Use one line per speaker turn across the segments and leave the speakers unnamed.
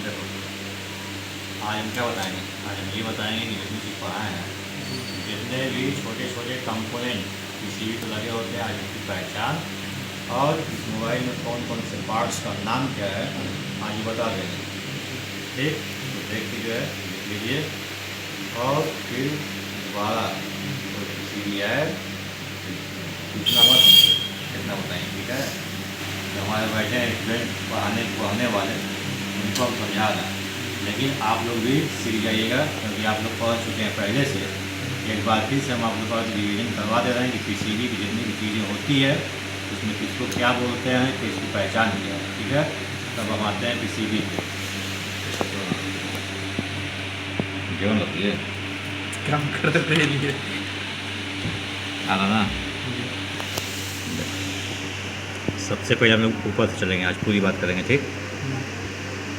देखो, आज हम क्या बताएंगे? आज हम ये बताएंगे कि जितनी चीज़ पढ़ाए हैं, जितने भी छोटे छोटे कंपोनेंट पीसीबी पे लगे होते हैं, आज उसकी पहचान और इस मोबाइल में कौन कौन से पार्ट्स का नाम क्या है, आज ये बता देंगे। ठीक, तो देख के जो है लिख लीजिए और फिर दोबारा तो पीसीबी है पूछना मत हमसे, कितना बताएंगे। ठीक है, जो हमारे बैठे हैं स्टूडेंट पढ़ने वाले, उनको हम समझा दें, लेकिन आप लोग भी सीख जाइएगा क्योंकि आप लोग पढ़ चुके हैं पहले से। एक बार फिर से हम आप लोग का रिवीजन करवा दे रहे हैं कि पीसीबी की जितनी भी चीज़ें होती है उसमें किसको क्या बोलते हैं, कि इसकी पहचान क्या है। ठीक है, तब हम आते हैं पीसीबी पे। जीवन लगती
काम करते रहिए।
आना ना। सबसे पहले हम लोग ऊपर से चलेंगे, आज पूरी बात करेंगे। ठीक,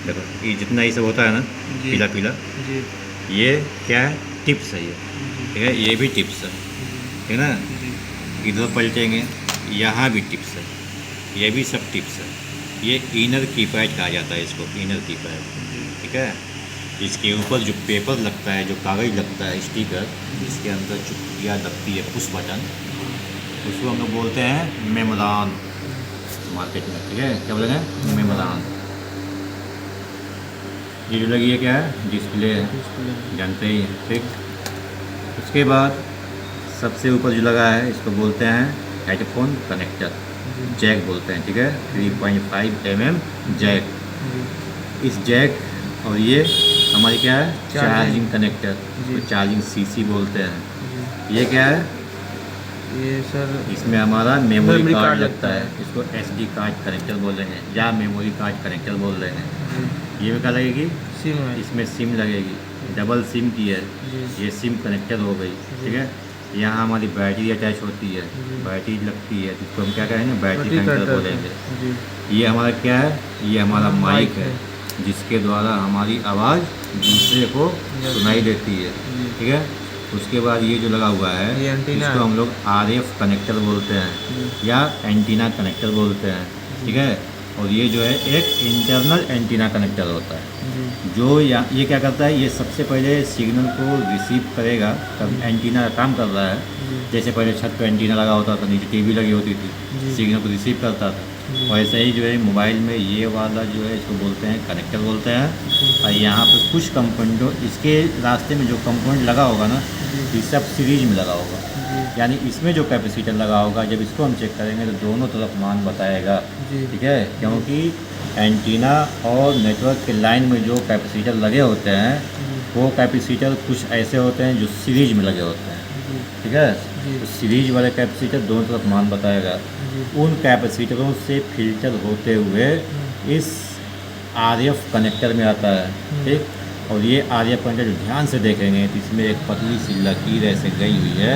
देखो ये जितना ये सब होता है ना, पीला पीला,
जी
ये क्या है? टिप्स है ये। ठीक है, ये भी टिप्स है, ठीक है ना। इधर पलटेंगे, यहाँ भी टिप्स है, ये भी सब टिप्स है। ये इनर कीपैड कहा जाता है इसको, इनर कीपैड। ठीक है, इसके ऊपर जो पेपर लगता है, जो कागज़ लगता है, स्टिकर, इसके अंदर चुटकियाँ लगती है, पुश बटन, उसको हम लोग बोलते हैं मेमोरान मार्केट में। ठीक है, क्या बोलेंगे? मेमोरान। ये जो लगी है क्या है? डिस्प्ले है, जानते ही हैं। ठीक, उसके बाद सबसे ऊपर जो लगा है इसको बोलते हैं हेडफोन कनेक्टर, जैक बोलते हैं। ठीक है, 3.5 mm जैक। इस जैक और ये हमारी क्या है? चार्जिंग कनेक्टर, तो चार्जिंग सीसी बोलते हैं। ये क्या है?
ये सर
इसमें हमारा मेमोरी कार्ड लगता है, इसको एसडी कार्ड कनेक्टर बोल रहे हैं या मेमोरी कार्ड कनेक्टर बोल रहे हैं। ये भी क्या लगेगी?
सिम है।
इसमें सिम लगेगी, डबल सिम की है, ये सिम कनेक्टर हो गई। ठीक है, यहाँ हमारी बैटरी अटैच होती है, बैटरी लगती है, जिसको हम क्या कहेंगे? बैटरी कनेक्टर बोलेंगे। ये हमारा क्या है? ये हमारा माइक है, जिसके द्वारा हमारी आवाज़ दूसरे को सुनाई देती है। ठीक है, उसके बाद ये जो लगा हुआ है इसको हम लोग आरएफ कनेक्टर बोलते हैं या एंटीना कनेक्टर बोलते हैं। ठीक है, और ये जो है एक इंटरनल एंटीना कनेक्टर होता है, जो ये क्या करता है? ये सबसे पहले सिग्नल को रिसीव करेगा, तब एंटीना का काम कर रहा है। जैसे पहले छत पर एंटीना लगा होता था, नीचे टीवी लगी होती थी, सिग्नल को रिसीव करता था, वैसे ही जो है मोबाइल में ये वाला जो है इसको बोलते हैं कनेक्टर बोलते हैं। और यहाँ पे कुछ कंपोनेंटों, इसके रास्ते में जो कंपोनेंट लगा होगा ना, ये सब सीरीज में लगा होगा, यानी इसमें जो कैपेसिटर लगा होगा, जब इसको हम चेक करेंगे तो दोनों तरफ मान बताएगा। ठीक है, क्योंकि एंटीना और नेटवर्क के लाइन में जो कैपेसिटर लगे होते हैं, वो कैपेसिटर कुछ ऐसे होते हैं जो सीरीज में लगे होते हैं। ठीक है, तो सीरीज वाले कैपेसिटर दोनों तरफ मान बताएगा। उन कैपेसिटरों से फिल्टर होते हुए इस आरएफ कनेक्टर में आता है। ठीक, और ये आरएफ कनेक्टर जो ध्यान से देखेंगे तो इसमें एक पतली सी लकीर ऐसे गई हुई है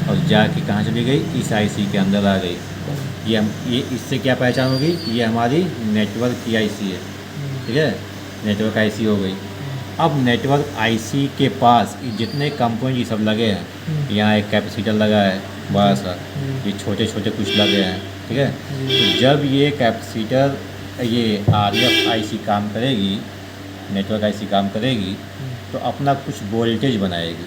और जाके कहाँ चली गई? इस आईसी के अंदर आ गई। ये इससे क्या पहचान होगी? ये हमारी नेटवर्क की आईसी है। ठीक है, नेटवर्क आईसी हो गई। अब नेटवर्क आईसी के पास जितने कंपोनेंट ये सब लगे हैं, यहाँ एक कैपेसिटर लगा है बड़ा सा, ये छोटे छोटे कुछ लगे हैं। ठीक है, तो जब ये कैपेसिटर, ये आरएफ आईसी काम करेगी, नेटवर्क आईसी काम करेगी, तो अपना कुछ वोल्टेज बनाएगी।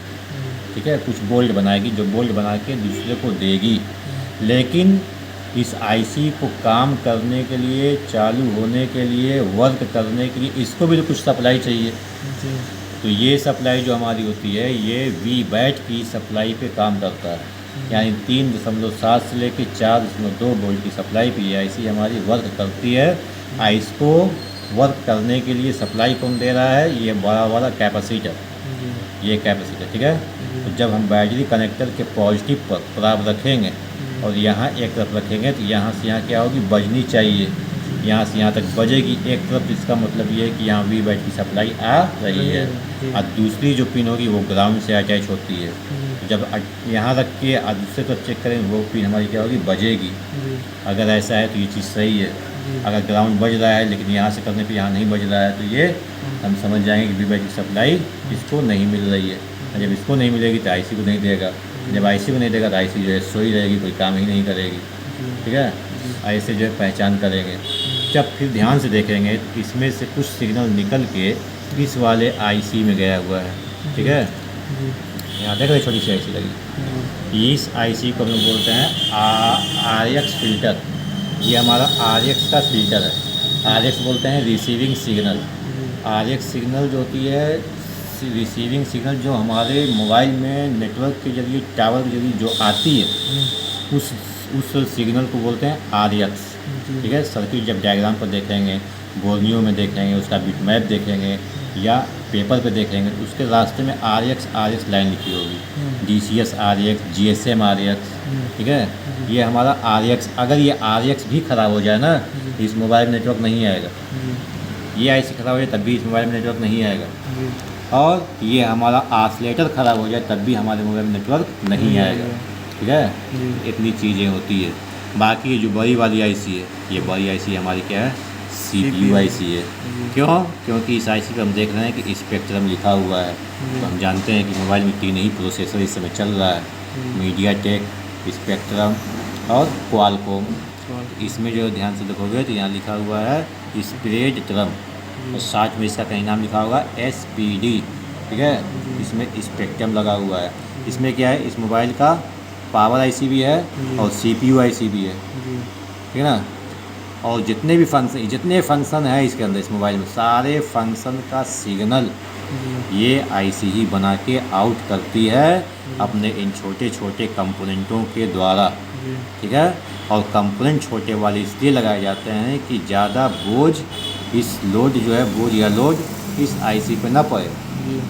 ठीक है, कुछ वोल्ट बनाएगी, जो वोल्ट बना के दूसरे को देगी। लेकिन इस आईसी को काम करने के लिए, चालू होने के लिए, वर्क करने के लिए इसको भी तो कुछ सप्लाई चाहिए। तो ये सप्लाई जो हमारी होती है, ये वी बैट की सप्लाई पे काम करता है, यानी 3.7 से लेकर 4.2 वोल्ट की सप्लाई पे ये आईसी हमारी वर्क करती है। इसको वर्क करने के लिए सप्लाई कौन दे रहा है? ये बड़ा वाला कैपेसिटर, ये कैपेसिटर। ठीक है, तो जब हम बैटरी कनेक्टर के पॉजिटिव पर प्राप्त रखेंगे और यहाँ एक तरफ रखेंगे, तो यहाँ से यहाँ क्या होगी? बजनी चाहिए, यहाँ से यहाँ तक बजेगी एक तरफ। इसका मतलब ये है कि यहाँ वी बैट की सप्लाई आ रही है, और दूसरी जो पिन होगी वो ग्राउंड से अटैच होती है। जब यहाँ रख के दूसरे तरफ चेक करेंगे, वो पिन हमारी क्या होगी? बजेगी। अगर ऐसा है तो ये चीज़ सही है। अगर ग्राउंड बज रहा है लेकिन यहाँ से करने पे यहाँ नहीं बज रहा है, तो ये हम समझ जाएंगे कि वी बैट की सप्लाई इसको नहीं मिल रही है। जब इसको नहीं मिलेगी तो आईसी को नहीं देगा, जब आईसी को नहीं देगा तो आईसी जो है सोई रहेगी, कोई काम ही नहीं करेगी। ठीक है, ऐसे जो है पहचान करेंगे। जब फिर ध्यान से देखेंगे तो इसमें से कुछ सिग्नल निकल के इस वाले आईसी में गया हुआ है, ठीक है।
जी
यहाँ देख रहे छोटी सी आईसी लगी, इस आईसी को हम लोग बोलते हैं आरएक्स फिल्टर। ये हमारा आरएक्स का फिल्टर है। आरएक्स बोलते हैं रिसीविंग सिग्नल। आरएक्स सिग्नल जो होती है रिसीविंग सिग्नल, जो हमारे मोबाइल में नेटवर्क के जरिए, टावर के जरिए जो आती है, उस सिग्नल को बोलते हैं आरएक्स, ठीक है। सर्किट जब डायग्राम पर देखेंगे, बोर्नियो में देखेंगे, उसका बिटमैप देखेंगे या पेपर पे देखेंगे, उसके रास्ते में आरएक्स लाइन लिखी होगी, डीसीएस आरएक्स, जीएसएम आरएक्स, ठीक है। ये हमारा आरएक्स, अगर ये आरएक्स भी ख़राब हो जाए ना, इस मोबाइल में नेटवर्क नहीं आएगा। ये आईसी ख़राब हो जाए तब भी इस मोबाइल में नेटवर्क नहीं आएगा, और ये हमारा ऑसिलेटर ख़राब हो जाए तब भी हमारे मोबाइल में नेटवर्क नहीं आएगा, ठीक है। इतनी चीज़ें होती है। बाकी ये जो बड़ी वाली आईसी है, ये बड़ी आईसी हमारी क्या है, CPU आईसी है। क्यों? क्योंकि इस आईसी पे हम देख रहे हैं कि स्पेक्ट्रम लिखा हुआ है, तो हम जानते हैं कि मोबाइल में 3 ही प्रोसेसर इस समय चल रहा है, मीडियाटेक, स्पेक्ट्रम और क्वालकॉम। इसमें जो ध्यान से देखोगे तो यहाँ लिखा हुआ है स्पेक्ट्रम, और साथ में इसका कहीं नाम लिखा होगा SPD, ठीक है। इसमें स्पेक्ट्रम लगा हुआ है। इसमें क्या है, इस मोबाइल का पावर आईसी भी है और CPU आईसी भी है, ठीक है ना। और जितने फंक्शन है इसके अंदर, इस मोबाइल में सारे फंक्शन का सिग्नल ये आईसी ही बना के आउट करती है अपने इन छोटे छोटे कंपोनेंटों के द्वारा, ठीक है। और कंपोनेंट छोटे वाले इसलिए लगाए जाते हैं कि ज़्यादा बोझ, इस लोड जो है, बोझ या लोड इस आईसी पे ना पड़े।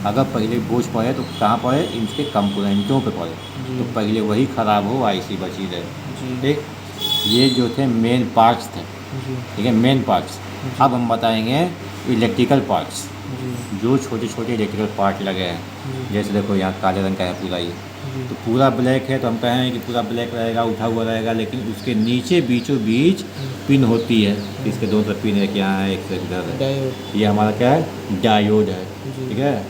अगर पहले बोझ पड़े तो कहाँ पड़े, इनके कंपोनेंटों पे पड़े, तो पहले वही ख़राब हो, आईसी बची रहे, ठीक। ये जो थे मेन पार्ट्स थे, ठीक है, मेन पार्ट्स। अब हम बताएंगे इलेक्ट्रिकल पार्ट्स, जो छोटे छोटे इलेक्ट्रिकल पार्ट लगे हैं। जैसे देखो यहाँ काले रंग का है पूरा, ये तो पूरा ब्लैक है, तो हम कहें कि पूरा ब्लैक रहेगा, उठा हुआ रहेगा, लेकिन उसके नीचे बीचों बीच पिन होती है। इसके दो तरफ पिन है, यहाँ है, एक से इधर है। ये हमारा क्या है, डायोड है, ठीक है।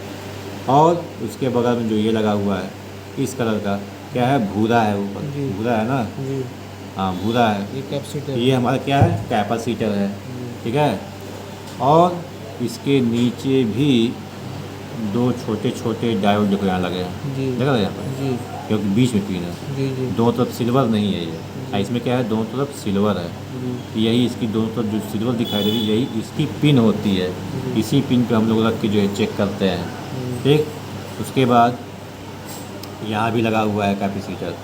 और उसके बगल में जो ये लगा हुआ है इस कलर का, क्या है, भूरा है, ऊपर भूरा है ना, हाँ भूरा है। ये हमारा क्या है, कैपेसिटर है, ठीक है। और इसके नीचे भी 2 छोटे छोटे डायोड देखो यहाँ लगे हैं, देख रहे हैं यहाँ पर, क्योंकि बीच में पिन है। दोनों तरफ सिल्वर नहीं है ये, इसमें क्या है, दोनों तरफ सिल्वर है। यही इसकी दोनों तरफ जो सिल्वर दिखाई दे रही है, यही इसकी पिन होती है। इसी पिन पे हम लोग रख के जो है चेक करते हैं, ठीक। उसके बाद यहाँ भी लगा हुआ है कैपेसिटर,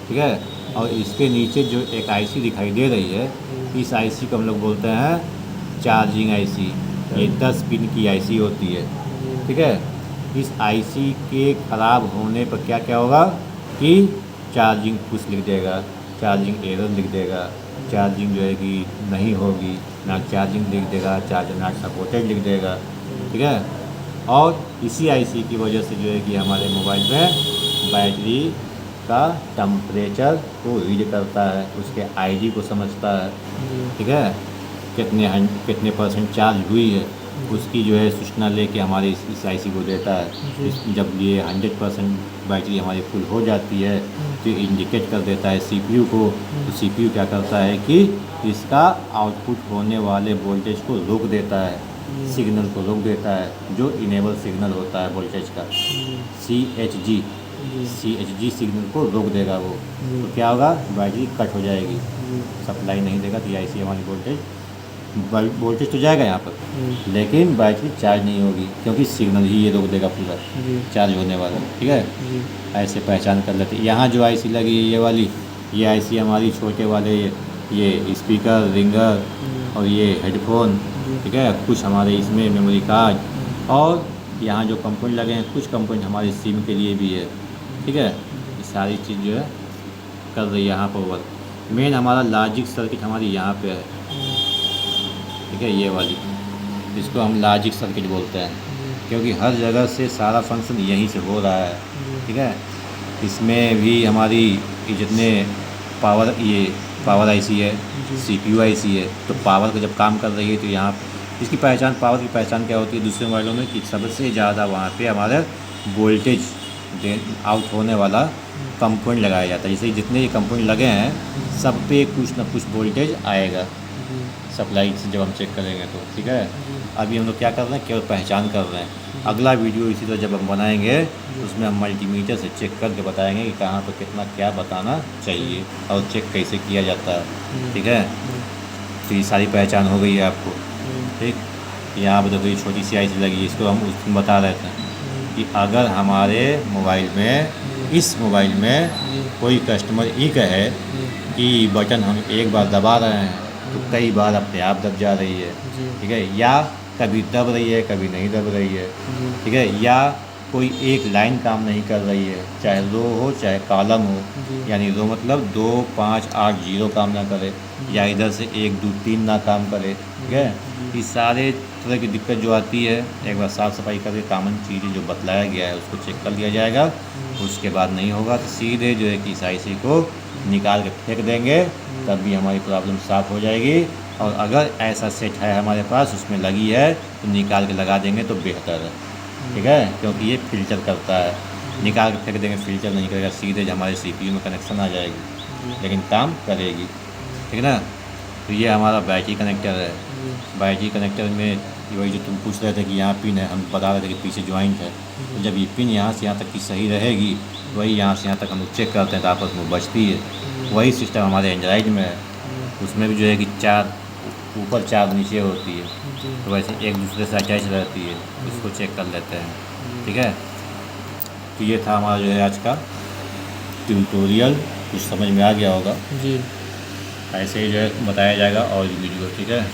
ठीक है। और इसके नीचे जो एक आईसी दिखाई दे रही है, इस आईसी को हम लोग बोलते हैं चार्जिंग आईसी। ये 10 पिन की आईसी होती है, ठीक है। इस आईसी के ख़राब होने पर क्या क्या होगा कि चार्जिंग कुछ लिख देगा, चार्जिंग एरर लिख देगा, चार्जिंग जो है कि नहीं होगी, ना चार्जिंग लिख देगा, चार्जर नॉट सपोर्टेड लिख देगा, ठीक है। और इसी आईसी की वजह से जो है कि हमारे मोबाइल में बैटरी का टेम्परेचर को रीड करता है, उसके आईडी को समझता है, ठीक है, कितने % चार्ज हुई है, उसकी जो है सूचना लेके हमारे इस आईसी को देता है। जब ये 100% बैटरी हमारी फुल हो जाती है तो इंडिकेट कर देता है CPU को। तो CPU क्या करता है कि इसका आउटपुट होने वाले वोल्टेज को रोक देता है, सिग्नल को रोक देता है, जो इनेबल सिग्नल होता है वोल्टेज का, CHG सिग्नल को रोक देगा वो। तो क्या होगा, बैटरी कट हो जाएगी, सप्लाई नहीं देगा, तो आईसी हमारी वोल्टेज तो जाएगा यहाँ पर, लेकिन बैटरी चार्ज नहीं होगी, क्योंकि सिग्नल ही ये रोक देगा पूरा चार्ज होने वाला, ठीक है। ऐसे पहचान कर लेते। यहाँ जो आईसी लगी है ये वाली, ये आईसी हमारी छोटे वाले ये स्पीकर, रिंगर और ये हेडफोन, ठीक है। कुछ हमारे इसमें मेमोरी कार्ड, और यहाँ जो कंपोनेंट लगे हैं, कुछ कंपोनेंट हमारे सिम के लिए भी है, ठीक है। ये सारी चीज़ जो है कर रही है यहाँ पर वर्क। मेन हमारा लॉजिक सर्किट हमारी यहाँ पे है, ठीक है, ये वाली, इसको हम लॉजिक सर्किट बोलते हैं, क्योंकि हर जगह से सारा फंक्शन यहीं से हो रहा है, ठीक है। इसमें भी हमारी जितने पावर आईसी है, CPU आईसी है, तो पावर का जब काम कर रही है तो यहाँ इसकी पहचान, पावर की पहचान क्या होती है दूसरे मोबाइलों में, कि सबसे ज़्यादा वहाँ पे हमारा वोल्टेज आउट होने वाला कंपोनेंट लगाया जाता है। जैसे जितने ये कंपोनेंट लगे हैं, सब पे कुछ ना कुछ वोल्टेज आएगा,
जी
सप्लाई से जब हम चेक करेंगे तो, ठीक है।
जी
अभी हम लोग क्या कर रहे हैं, केवल पहचान कर रहे हैं। अगला वीडियो इसी तरह जब हम बनाएंगे उसमें हम मल्टीमीटर से चेक करके बताएंगे कि कहाँ पर कितना क्या बताना चाहिए और चेक कैसे किया जाता है, ठीक है। तो ये सारी पहचान हो गई है आपको, ठीक। यहाँ पर देखो ये छोटी सी आईसी लगी है, इसको हम उस दिन बता रहे थे कि अगर हमारे मोबाइल में, इस मोबाइल में कोई कस्टमर ये कहे कि बटन हम एक बार दबा रहे हैं तो कई बार अपने आप दब जा रही है, ठीक है, या कभी दब रही है कभी नहीं दब रही है, ठीक है, या कोई एक लाइन काम नहीं कर रही है, चाहे रो हो चाहे कॉलम हो, यानी रो मतलब 2 5 8 0 काम ना करे, या इधर से 1 2 3 ना काम करे, ठीक है। ये सारे तरह की दिक्कत जो आती है, एक बार साफ़ सफाई करके कॉमन चीज़ें जो बतलाया गया है उसको चेक कर लिया जाएगा। उसके बाद नहीं होगा तो सीधे जो है कि इस आईसी को निकाल के फेंक देंगे, तब भी हमारी प्रॉब्लम साफ़ हो जाएगी। और अगर ऐसा सेट है हमारे पास, उसमें लगी है, तो निकाल के लगा देंगे तो बेहतर है, ठीक है, क्योंकि ये फ़िल्टर करता है। निकाल के फेंक देंगे फ़िल्टर नहीं करेगा, सीधे हमारे सीपीयू में कनेक्शन आ जाएगी, लेकिन काम करेगी, ठीक है ना। तो ये हमारा बैटरी कनेक्टर है। बैटरी कनेक्टर में वही जो तुम पूछ रहे थे कि यहाँ पिन है, हम बता रहे थे कि पीछे जॉइंट है। तो जब ये पिन यहाँ से यहाँ तक की सही रहेगी, वही यहाँ से यहाँ तक हम लोग चेक करते हैं तो आपस में बचती है। वही सिस्टम हमारे एंड्रॉइड में है, उसमें भी जो है कि 4 ऊपर 4 नीचे होती है, तो वैसे एक दूसरे से अटैच रहती है, उसको चेक कर लेते हैं, ठीक है। तो ये था हमारा जो है आज का ट्यूटोरियल, कुछ समझ में आ गया होगा।
जी
ऐसे ही जो है बताया जाएगा और वीडियो, ठीक है।